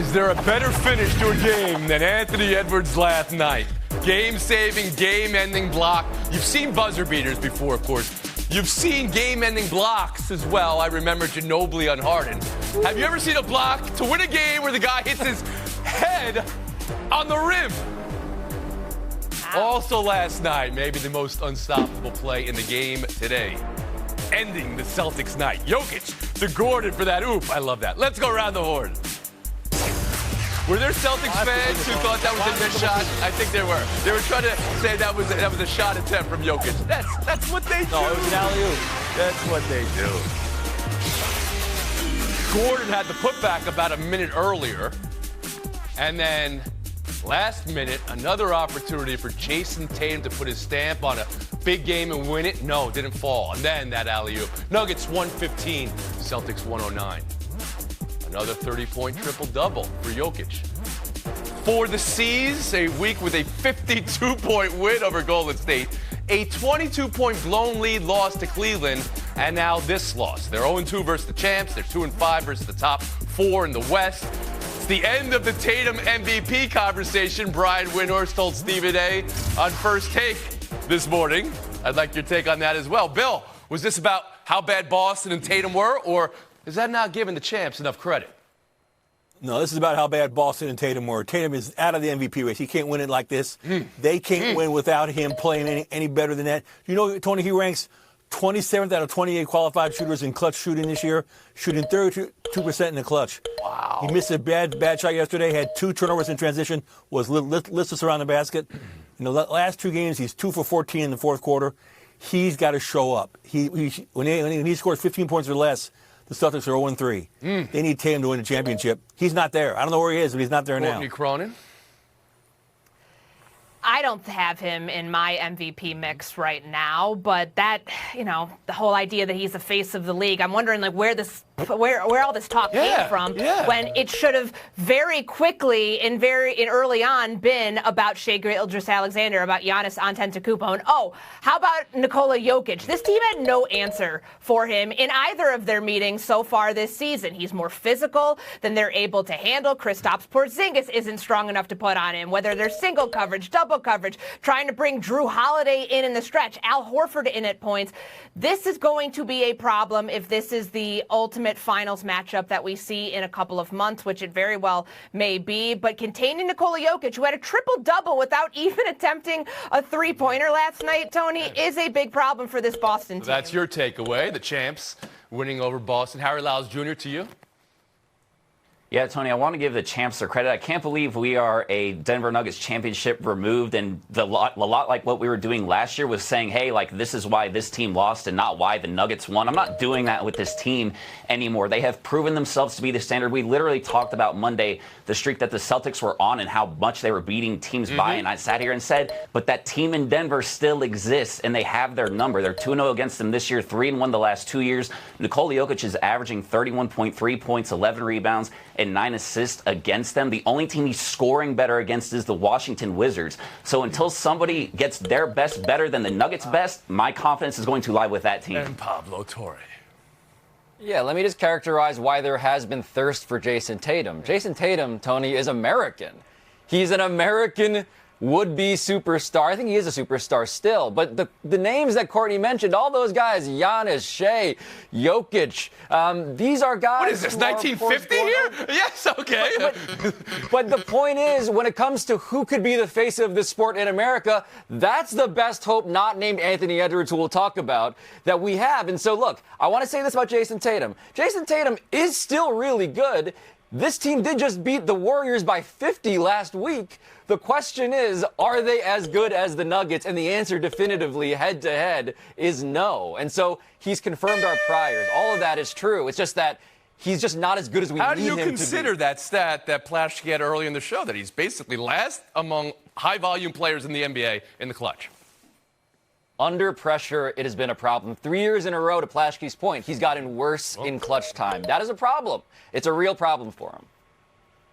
Is there a better finish to a game than Anthony Edwards last night? Game-saving, game-ending block. You've seen buzzer beaters before, of course. You've seen game-ending blocks as well. I remember Ginobili on Harden. Have you ever seen a block to win a game where the guy hits his head on the rim? Also last night, maybe the most unstoppable play in the game today. Ending the Celtics night. Jokic to Gordon for that oop. I love that. Let's go around the horn. Were there Celtics fans who thought that was a missed shot? I think there were. They were trying to say that was a shot attempt from Jokic. That's what they do. No, it was an alley-oop. That's what they do. Gordon had the putback about a minute earlier. And then last minute, another opportunity for Jason Tatum to put his stamp on a big game and win it. No, didn't fall. And then that alley-oop. Nuggets 115, Celtics 109. Another 30-point triple-double for Jokic. For the C's, a week with a 52-point win over Golden State, a 22-point blown lead loss to Cleveland, and now this loss. They're 0-2 versus the champs. They're 2-5 versus the top four in the West. It's the end of the Tatum MVP conversation. Brian Windhorst told Stephen A. on First Take this morning. I'd like your take on that as well. Bill, was this about how bad Boston and Tatum were, or is that not giving the champs enough credit? No, this is about how bad Boston and Tatum were. Tatum is out of the MVP race. He can't win it like this. They can't win without him playing any better than that. You know, Tony, he ranks 27th out of 28 qualified shooters in clutch shooting this year, shooting 32% in the clutch. Wow. He missed a bad shot yesterday, had 2 turnovers in transition, was listless around the basket. In the last 2 games, he's 2 for 14 in the fourth quarter. He's got to show up. When he scores 15 points or less, the Celtics are 0-3. They need Tatum to win a championship. He's not there. I don't know where he is, but he's not there now. Courtney Cronin? I don't have him in my MVP mix right now, but that, the whole idea that he's the face of the league, I'm wondering where all this talk came from when it should have very quickly and early on been about Shai Gilgeous-Alexander, about Giannis Antetokounmpo, and how about Nikola Jokic? This team had no answer for him in either of their meetings so far this season. He's more physical than they're able to handle. Kristaps Porzingis isn't strong enough to put on him, whether they're single coverage, double coverage, trying to bring Drew Holiday in the stretch, Al Horford in at points. This is going to be a problem if this is the ultimate finals matchup that we see in a couple of months, which it very well may be. But containing Nikola Jokic, who had a triple-double without even attempting a three-pointer last night, Tony, is a big problem for this Boston team. That's your takeaway, the champs winning over Boston. Harry Lyles Jr., to you. Yeah, Tony, I want to give the champs their credit. I can't believe we are a Denver Nuggets championship removed, and a lot like what we were doing last year was saying, hey, this is why this team lost and not why the Nuggets won. I'm not doing that with this team anymore. They have proven themselves to be the standard. We literally talked about Monday the streak that the Celtics were on and how much they were beating teams by, and I sat here and said, but that team in Denver still exists, and they have their number. They're 2-0 against them this year, 3-1 the last 2 years. Nikola Jokic is averaging 31.3 points, 11 rebounds, and 9 assists against them. The only team he's scoring better against is the Washington Wizards. So until somebody gets their best better than the Nuggets' best, my confidence is going to lie with that team. And Pablo Torre. Yeah, let me just characterize why there has been thirst for Jason Tatum. Jason Tatum, Tony, is American. He's an American would-be superstar. I think he is a superstar still. But the names that Courtney mentioned, all those guys, Giannis, Shai, Jokic, these are guys. What is this, 1950 here? Yes, okay. But the point is, when it comes to who could be the face of this sport in America, that's the best hope, not named Anthony Edwards, who we'll talk about, that we have. And so, look, I want to say this about Jason Tatum. Jason Tatum is still really good. This team did just beat the Warriors by 50 last week. The question is, are they as good as the Nuggets? And the answer definitively, head-to-head, is no. And so he's confirmed our priors. All of that is true. It's just that he's just not as good as we need him to be. How do you consider that stat that Plaschke had early in the show, that he's basically last among high-volume players in the NBA in the clutch? Under pressure, it has been a problem. 3 years in a row, to Plaschke's point, he's gotten worse in clutch time. That is a problem. It's a real problem for him.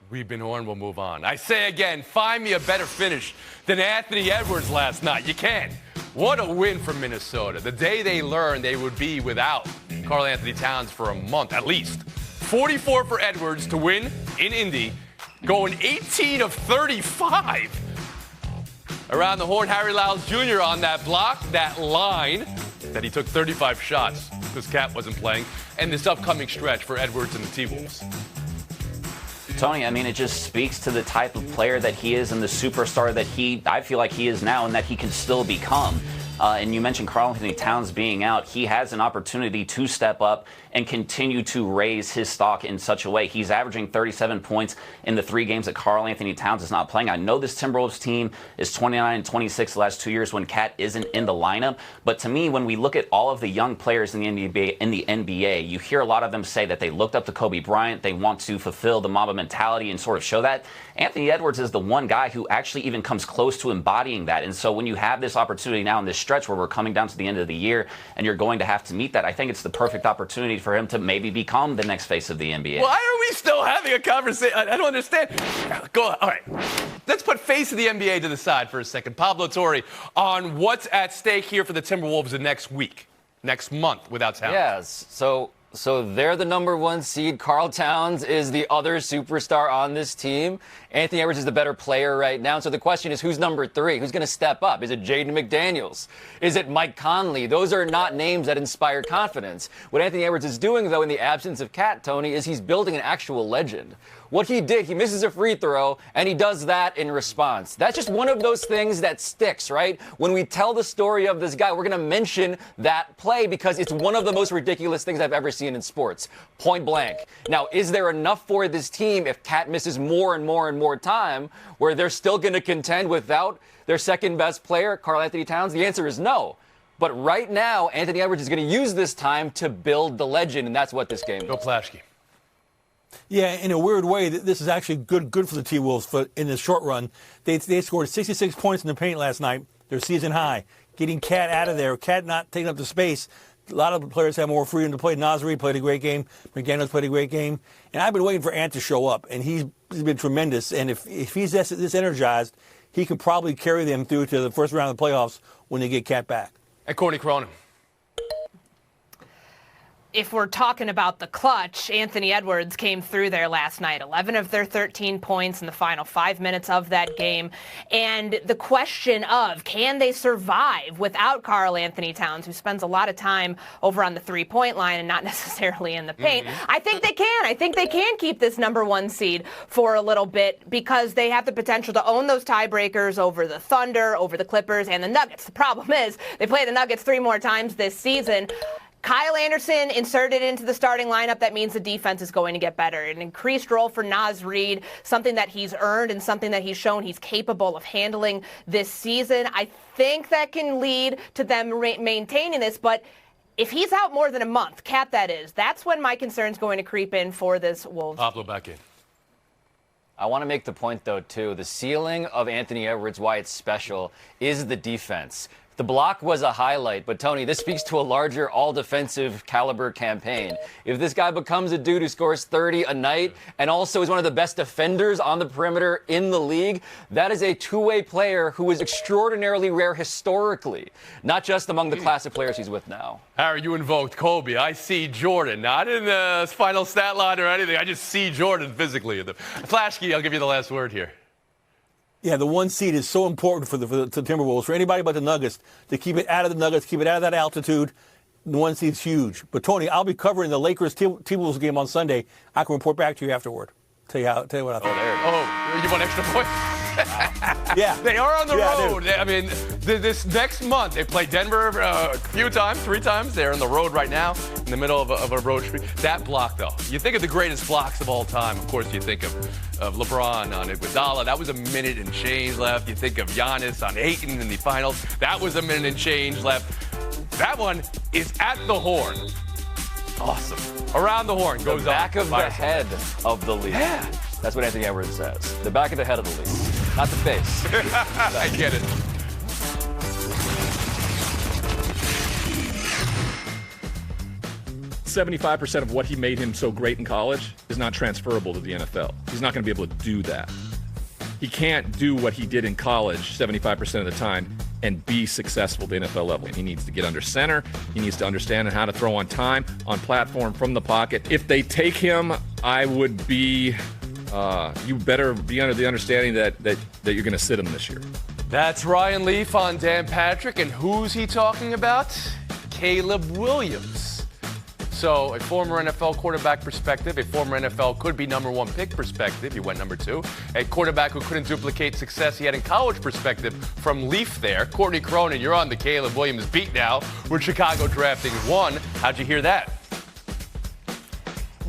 We've been on, we'll move on. I say again, find me a better finish than Anthony Edwards last night. You can't. What a win for Minnesota. The day they learned they would be without Karl Anthony Towns for a month at least. 44 for Edwards to win in Indy. going 18 of 35. Around the horn, Harry Lyles Jr. on that block, that line that he took 35 shots because Cat wasn't playing, and this upcoming stretch for Edwards and the T-Wolves. Tony, I mean, it just speaks to the type of player that he is and the superstar that I feel like he is now and that he can still become. And you mentioned Karl-Anthony Towns being out. He has an opportunity to step up and continue to raise his stock in such a way. He's averaging 37 points in the 3 games that Karl-Anthony Towns is not playing. I know this Timberwolves team is 29 and 26 the last 2 years when Cat isn't in the lineup. But to me, when we look at all of the young players in the NBA, you hear a lot of them say that they looked up to Kobe Bryant. They want to fulfill the Mamba mentality and sort of show that. Anthony Edwards is the one guy who actually even comes close to embodying that. And so when you have this opportunity now in this stretch where we're coming down to the end of the year and you're going to have to meet that, I think it's the perfect opportunity for him to maybe become the next face of the NBA. Why are we still having a conversation? I don't understand. Go on. All right. Let's put face of the NBA to the side for a second. Pablo Torre on what's at stake here for the Timberwolves the next week, next month without Towns. Yes. So they're the number 1 seed. Karl Towns is the other superstar on this team. Anthony Edwards is the better player right now. So the question is, who's number 3? Who's going to step up? Is it Jaden McDaniels? Is it Mike Conley? Those are not names that inspire confidence. What Anthony Edwards is doing, though, in the absence of Cat, Tony, is he's building an actual legend. What he did, he misses a free throw, and he does that in response. That's just one of those things that sticks, right? When we tell the story of this guy, we're going to mention that play because it's one of the most ridiculous things I've ever seen in sports. Point blank. Now, is there enough for this team if Cat misses more and more and more time where they're still going to contend without their second best player, Karl-Anthony Towns? The answer is no. But right now, Anthony Edwards is going to use this time to build the legend, and that's what this game is. Bill Plaschke. Yeah, in a weird way, this is actually good for the T-Wolves. But in the short run, they scored 66 points in the paint last night, their season high. Getting Cat out of there, Cat not taking up the space. A lot of the players have more freedom to play. Naz Reid played a great game. McDaniels played a great game. And I've been waiting for Ant to show up, and he's been tremendous. And if he's this energized, he can probably carry them through to the first round of the playoffs when they get Cat back. And Courtney Cronin. If we're talking about the clutch, Anthony Edwards came through there last night. 11 of their 13 points in the final 5 minutes of that game. And the question of, can they survive without Karl-Anthony Towns, who spends a lot of time over on the three-point line and not necessarily in the paint? I think they can. I think they can keep this number 1 seed for a little bit because they have the potential to own those tiebreakers over the Thunder, over the Clippers, and the Nuggets. The problem is they play the Nuggets 3 more times this season. Kyle Anderson inserted into the starting lineup. That means the defense is going to get better. An increased role for Naz Reid, something that he's earned and something that he's shown he's capable of handling this season. I think that can lead to them maintaining this, but if he's out more than a month, Cat that is, that's when my concern's going to creep in for this Wolves. Pablo back in. I want to make the point, though, too. The ceiling of Anthony Edwards, why it's special, is the defense. The block was a highlight, but Tony, this speaks to a larger all-defensive caliber campaign. If this guy becomes a dude who scores 30 a night and also is one of the best defenders on the perimeter in the league, that is a two-way player who is extraordinarily rare historically, not just among the class of players he's with now. Harry, you invoked Kobe. I see Jordan, not in the final stat line or anything. I just see Jordan physically. Plaschke, I'll give you the last word here. Yeah, the 1 seed is so important for the Timberwolves, for anybody but the Nuggets, to keep it out of the Nuggets, keep it out of that altitude. The 1 seed's huge. But, Tony, I'll be covering the Lakers Timberwolves game on Sunday. I can report back to you afterward. Tell you what I think. Oh, you want extra points? Yeah. They are on the road. I mean, this next month, they play Denver a few times, 3 times. They're on the road right now, in the middle of a road streak. That block, though. You think of the greatest blocks of all time. Of course, you think of LeBron on Iguodala. That was a minute and change left. You think of Giannis on Ayton in the finals. That was a minute and change left. That one is at the horn. Awesome. Around the horn goes the back of the head of the league. Yeah. That's what Anthony Edwards says. The back of the head of the league, not the face. I get it. .75% of what he made him so great in college is not transferable to the NFL. He's not going to be able to do that. He can't do what he did in college 75% of the time and be successful at the NFL level. He needs to get under center. He needs to understand how to throw on time, on platform, from the pocket. If they take him, I would be you better be under the understanding that you're going to sit him this year. That's Ryan Leaf on Dan Patrick, and who's he talking about? Caleb Williams. So a former NFL quarterback perspective, a former NFL could be number one pick perspective, he went number two. A quarterback who couldn't duplicate success he had in college perspective from Leaf there. Courtney Cronin, you're on the Caleb Williams beat now. With Chicago drafting one. How'd you hear that?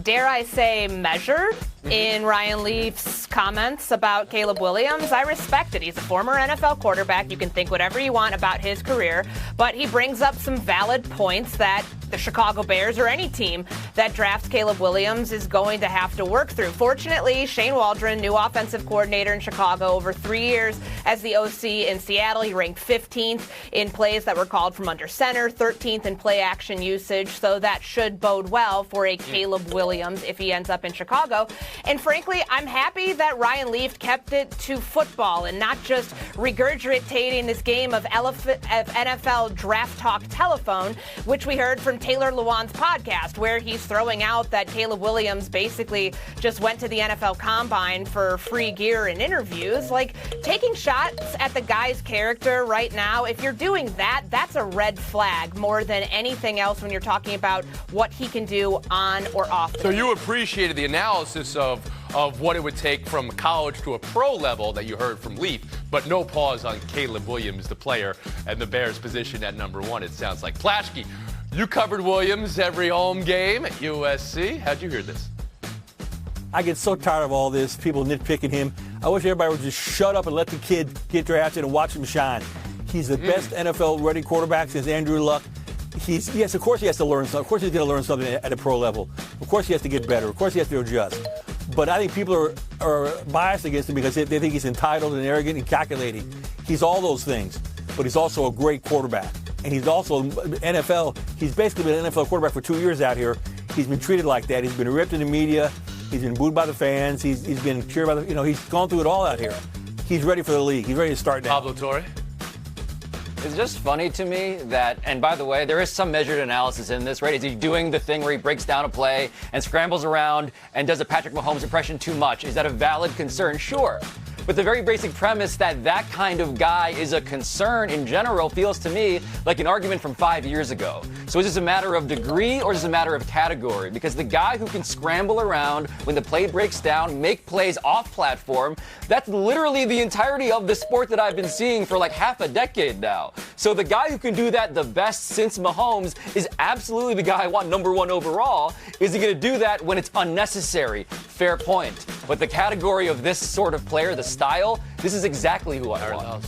Dare I say measured in Ryan Leaf's comments about Caleb Williams. I respect it. He's a former NFL quarterback. You can think whatever you want about his career, but he brings up some valid points that the Chicago Bears or any team that drafts Caleb Williams is going to have to work through. Fortunately, Shane Waldron, new offensive coordinator in Chicago, over 3 years as the OC in Seattle. He ranked 15th in plays that were called from under center, 13th in play action usage. So that should bode well for a Caleb Williams if he ends up in Chicago. And frankly, I'm happy that Ryan Leaf kept it to football and not just regurgitating this game of NFL draft talk telephone, which we heard from Taylor Lewan's podcast, where he's throwing out that Caleb Williams basically just went to the NFL Combine for free gear and interviews. Like, taking shots at the guy's character right now, if you're doing that, that's a red flag more than anything else when you're talking about what he can do on or off. So you appreciated the analysis of what it would take from college to a pro level that you heard from Leaf, but no pause on Caleb Williams, the player, and the Bears' position at number one, it sounds like. Plaschke, you covered Williams every home game at USC. How'd you hear this? I get so tired of all this, people nitpicking him. I wish everybody would just shut up and let the kid get drafted and watch him shine. He's the best NFL-ready quarterback since Andrew Luck. Yes, of course he has to learn something. Of course he's going to learn something at a pro level. Of course he has to get better. Of course he has to adjust. But I think people are biased against him because they think he's entitled and arrogant and calculating. He's all those things, but he's also a great quarterback. And he's also NFL. He's basically been an NFL quarterback for 2 years out here. He's been treated like that. He's been ripped in the media. He's been booed by the fans. He's been cheered by the, he's gone through it all out here. He's ready for the league. He's ready to start now. Pablo Torre? It's just funny to me that, and by the way, there is some measured analysis in this, right? Is he doing the thing where he breaks down a play and scrambles around and does a Patrick Mahomes impression too much? Is that a valid concern? Sure. But the very basic premise that that kind of guy is a concern in general feels to me like an argument from 5 years ago. So is this a matter of degree or is this a matter of category? Because the guy who can scramble around when the play breaks down, make plays off platform, that's literally the entirety of the sport that I've been seeing for like half a decade now. So the guy who can do that the best since Mahomes is absolutely the guy I want number one overall. Is he going to do that when it's unnecessary? Fair point. But the category of this sort of player, the style, this is exactly who I want.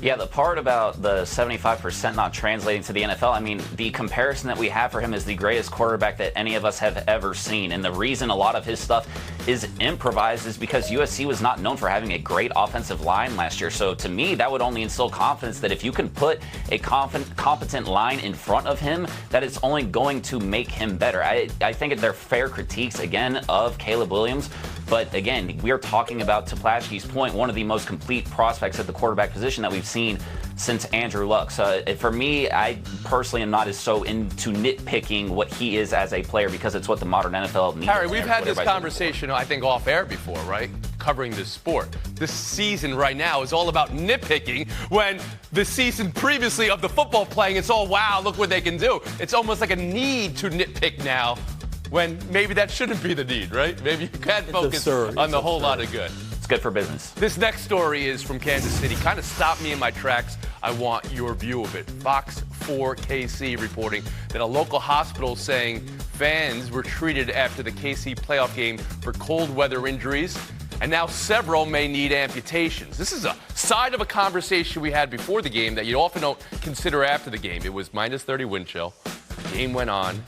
Yeah, the part about the 75% not translating to the NFL, I mean, the comparison that we have for him is the greatest quarterback that any of us have ever seen. And the reason a lot of his stuff is improvised is because USC was not known for having a great offensive line last year. So to me, that would only instill confidence that if you can put a competent line in front of him, that it's only going to make him better. I think they're fair critiques, again, of Caleb Williams. But again, we are talking about, to Plaschke's point, one of the most complete prospects at the quarterback position that we've seen since Andrew Luck. So for me, I personally am not as so into nitpicking what he is as a player because it's what the modern NFL needs. Harry, we've had this conversation, I think, off air before, right? Covering this sport. This season right now is all about nitpicking when the season previously of the football playing, it's all, wow, look what they can do. It's almost like a need to nitpick now when maybe that shouldn't be the need, right? Maybe you can focus on the whole lot of good. It's good for business. This next story is from Kansas City. Kind of stopped me in my tracks. I want your view of it. Fox 4 KC reporting that a local hospital saying fans were treated after the KC playoff game for cold weather injuries, and now several may need amputations. This is a side of a conversation we had before the game that you often don't consider after the game. It was minus 30 wind chill. The game went on.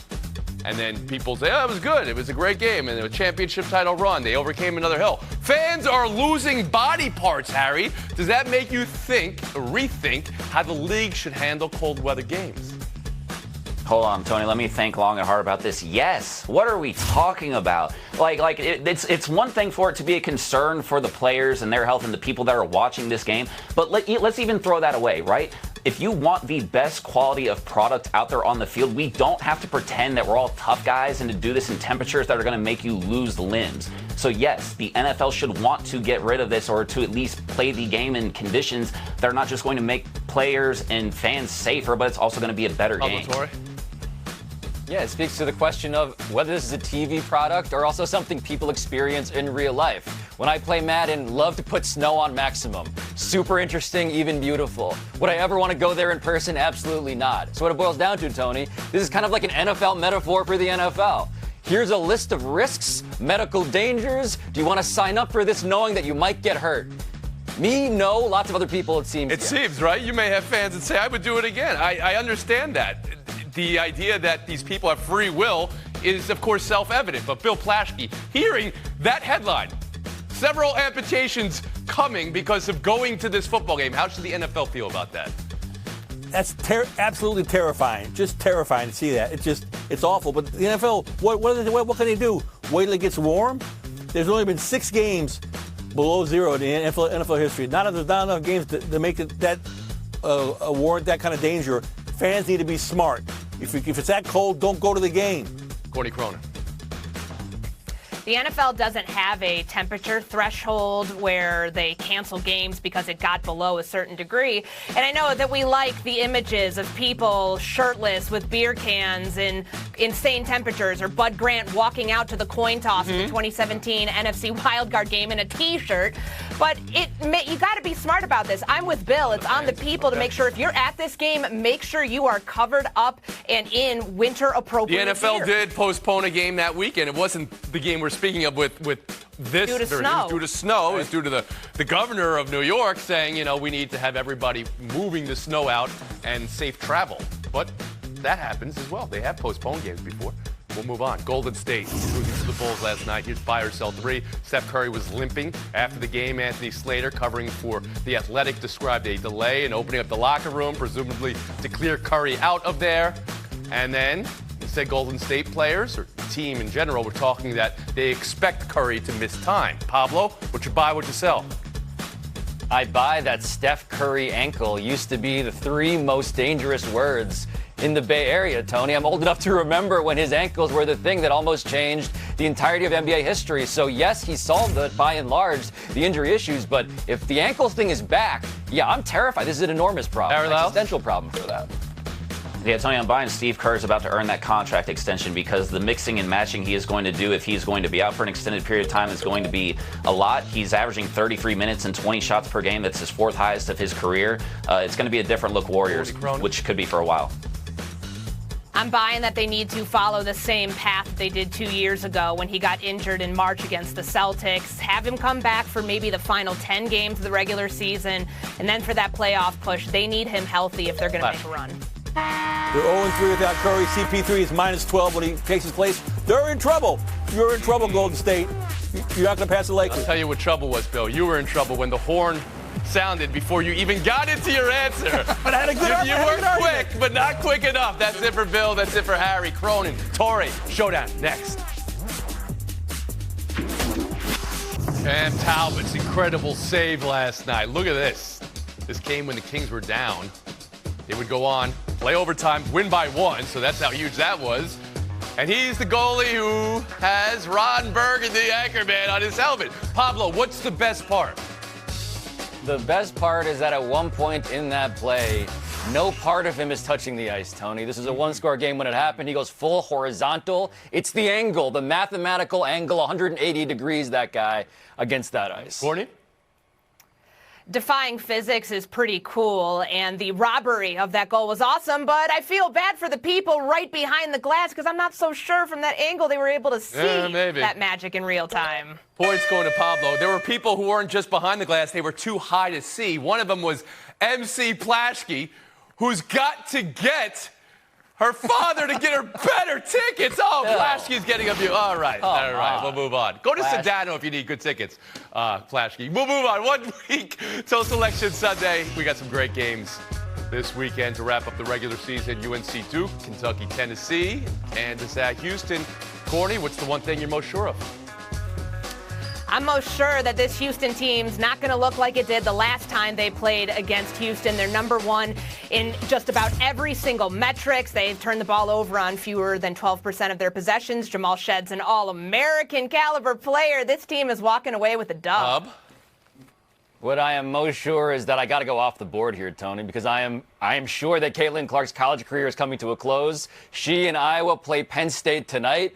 And then people say, oh, it was good. It was a great game. And a championship title run. They overcame another hill. Fans are losing body parts, Harry. Does that make you rethink how the league should handle cold weather games? Hold on, Tony. Let me think long and hard about this. Yes. What are we talking about? It's one thing for it to be a concern for the players and their health and the people that are watching this game. But let's even throw that away, right? if you want the best quality of product out there on the field, we don't have to pretend that we're all tough guys and to do this in temperatures that are going to make you lose limbs. So yes, the NFL should want to get rid of this, or to at least play the game in conditions that are not just going to make players and fans safer, but it's also going to be a better game. Yeah, it speaks to the question of whether this is a TV product or also something people experience in real life. When I play Madden, love to put snow on maximum. Super interesting, even beautiful. Would I ever want to go there in person? Absolutely not. So what it boils down to, Tony, this is kind of like an NFL metaphor for the NFL. Here's a list of risks, medical dangers. Do you want to sign up for this knowing that you might get hurt? Me, no. Lots of other people, it seems. It seems, right? You may have fans that say, I would do it again. I understand that. The idea that these people have free will is, of course, self-evident. But Bill Plaschke, hearing that headline, several amputations coming because of going to this football game, how should the NFL feel about that? That's absolutely terrifying. Just terrifying to see that. It's awful. But the NFL, what can they do? Wait till it gets warm? There's only been 6 games below zero in the NFL history. There's not enough games to make that warrant that kind of danger. Fans need to be smart. If it's that cold, don't go to the game. Courtney Cronin. The NFL doesn't have a temperature threshold where they cancel games because it got below a certain degree. And I know that we like the images of people shirtless with beer cans in insane temperatures, or Bud Grant walking out to the coin toss in the 2017 NFC wildcard game in a T-shirt. But you got to be smart about this. I'm with Bill. It's on the people to make sure if you're at this game, make sure you are covered up and in winter-appropriate The NFL gear. did postpone a game that weekend. It wasn't the game we're speaking of with this. Due to version. snow. It was due to snow. It was due to the governor of New York saying, we need to have everybody moving the snow out and safe travel. But that happens as well. They have postponed games before. We'll move on. Golden State losing to the Bulls last night. Here's buy or sell 3. Steph Curry was limping after the game. Anthony Slater, covering for The Athletic, described a delay in opening up the locker room, presumably to clear Curry out of there. And then he said Golden State players, or the team in general, were talking that they expect Curry to miss time. Pablo, what you buy, what you sell? I buy that Steph Curry ankle used to be the 3 most dangerous words in the Bay Area, Tony. I'm old enough to remember when his ankles were the thing that almost changed the entirety of NBA history. So yes, he solved it by and large, the injury issues. But if the ankles thing is back, yeah, I'm terrified. This is an enormous problem, an existential problem for that. Yeah, Tony, I'm buying Steve Kerr's about to earn that contract extension, because the mixing and matching he is going to do if he's going to be out for an extended period of time is going to be a lot. He's averaging 33 minutes and 20 shots per game. That's his 4th highest of his career. It's going to be a different look Warriors, which could be for a while. I'm buying that they need to follow the same path they did 2 years ago when he got injured in March against the Celtics. Have him come back for maybe the final 10 games of the regular season, and then for that playoff push, they need him healthy if they're going to make a run. They're 0-3 without Curry. CP3 is -12 when he takes his place. They're in trouble. You're in trouble, Golden State. You're not going to pass the Lakers. I'll tell you what trouble was, Bill. You were in trouble when the horn sounded before you even got into your answer. But I had a good You were quick, but not quick enough. That's it for Bill. That's it for Harry. Cronin, Torrey. Showdown next. And Talbot's incredible save last night. Look at this. This came when the Kings were down. They would go on, play overtime, win by 1, so that's how huge that was. And he's the goalie who has Ron Burgundy, anchorman, on his helmet. Pablo, what's the best part? The best part is that at one point in that play, no part of him is touching the ice, Tony. This is a 1-score game when it happened. He goes full horizontal. It's the angle, the mathematical angle, 180 degrees, that guy, against that ice. Courtney? Defying physics is pretty cool, and the robbery of that goal was awesome, but I feel bad for the people right behind the glass because I'm not so sure from that angle they were able to see that magic in real time. Points going to Pablo. There were people who weren't just behind the glass, they were too high to see. One of them was MC Plaschke, who's got to get her father to get her better tickets. Oh, Plaschke's getting a view. All right, we'll move on. Go to Sedano if you need good tickets, Plaschke. We'll move on. 1 week till Selection Sunday. We got some great games this weekend to wrap up the regular season. UNC Duke, Kentucky, Tennessee, Kansas at Houston. Courtney, what's the one thing you're most sure of? I'm most sure that this Houston team's not going to look like it did the last time they played against Houston. They're #1 in just about every single metrics. They've turned the ball over on fewer than 12% of their possessions. Jamal Shedd's an all-American caliber player. This team is walking away with a dub. What I am most sure is that I got to go off the board here, Tony, because I am sure that Caitlin Clark's college career is coming to a close. She and Iowa play Penn State tonight.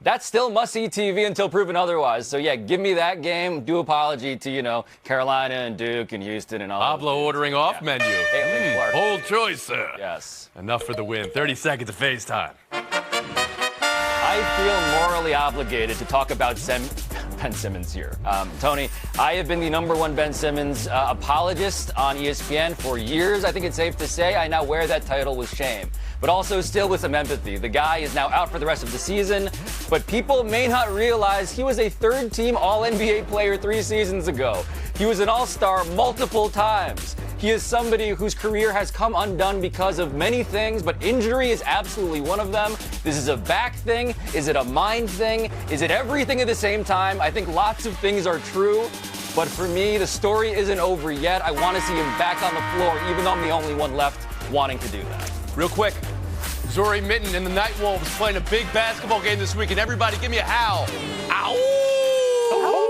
That's still must-see TV until proven otherwise. So, yeah, give me that game. Due apology to, Carolina and Duke and Houston and all. Pablo ordering off menu. Caitlin Clark. Bold choice, sir. Yes. Enough for the win. 30 seconds of FaceTime. I feel morally obligated to talk about Ben Simmons here. Tony, I have been the #1 Ben Simmons apologist on ESPN for years. I think it's safe to say I now wear that title with shame, but also still with some empathy. The guy is now out for the rest of the season, but people may not realize he was a third-team All-NBA player 3 seasons ago. He was an All-Star multiple times. He is somebody whose career has come undone because of many things, but injury is absolutely one of them. This is a back thing. Is it a mind thing? Is it everything at the same time? I think lots of things are true, but for me, the story isn't over yet. I want to see him back on the floor, even though I'm the only one left wanting to do that. Real quick, Zuri Mitten and the Nightwolves playing a big basketball game this week, and everybody give me a howl. Ow!